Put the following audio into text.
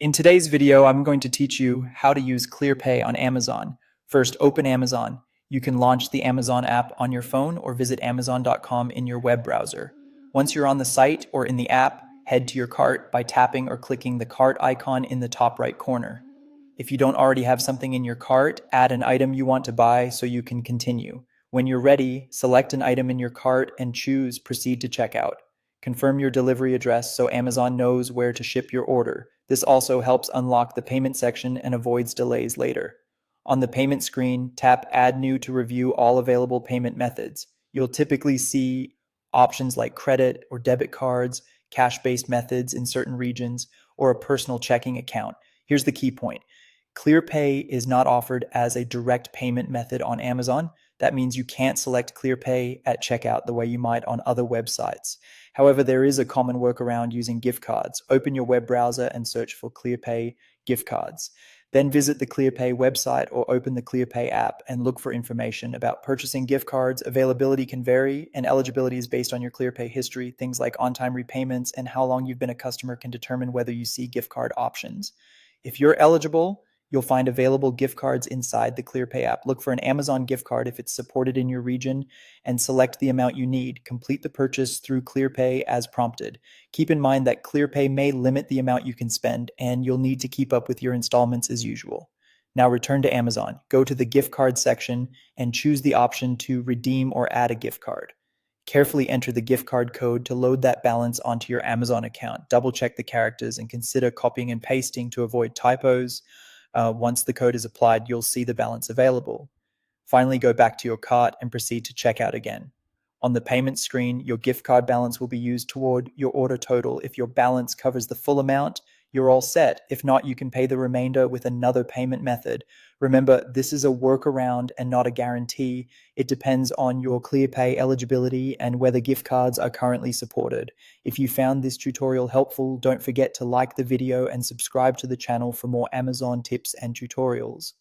In today's video, I'm going to teach you how to use Clearpay on Amazon. First, open Amazon. You can launch the Amazon app on your phone or visit Amazon.com in your web browser. Once you're on the site or in the app, head to your cart by tapping or clicking the cart icon in the top right corner. If you don't already have something in your cart, add an item you want to buy so you can continue. When you're ready, select an item in your cart and choose Proceed to Checkout. Confirm your delivery address so Amazon knows where to ship your order. This also helps unlock the payment section and avoids delays later. On the payment screen, tap Add New to review all available payment methods. You'll typically see options like credit or debit cards, cash-based methods in certain regions, or a personal checking account. Here's the key point. Clearpay is not offered as a direct payment method on Amazon. That means you can't select Clearpay at checkout the way you might on other websites. However, there is a common workaround using gift cards. Open your web browser and search for Clearpay gift cards. Then visit the Clearpay website or open the Clearpay app and look for information about purchasing gift cards. Availability can vary, and eligibility is based on your Clearpay history. Things like on-time repayments and how long you've been a customer can determine whether you see gift card options. If you're eligible, you'll find available gift cards inside the Clearpay app. Look for an Amazon gift card if it's supported in your region and select the amount you need. Complete the purchase through Clearpay as prompted. Keep in mind that Clearpay may limit the amount you can spend, and you'll need to keep up with your installments as usual. Now return to Amazon. Go to the gift card section and choose the option to redeem or add a gift card. Carefully enter the gift card code to load that balance onto your Amazon account. Double check the characters and consider copying and pasting to avoid typos. Once the code is applied, you'll see the balance available. Finally, go back to your cart and proceed to checkout again. On the payment screen, your gift card balance will be used toward your order total. If your balance covers the full amount, you're all set. If not, you can pay the remainder with another payment method. Remember, this is a workaround and not a guarantee. It depends on your Clearpay eligibility and whether gift cards are currently supported. If you found this tutorial helpful, don't forget to like the video and subscribe to the channel for more Amazon tips and tutorials.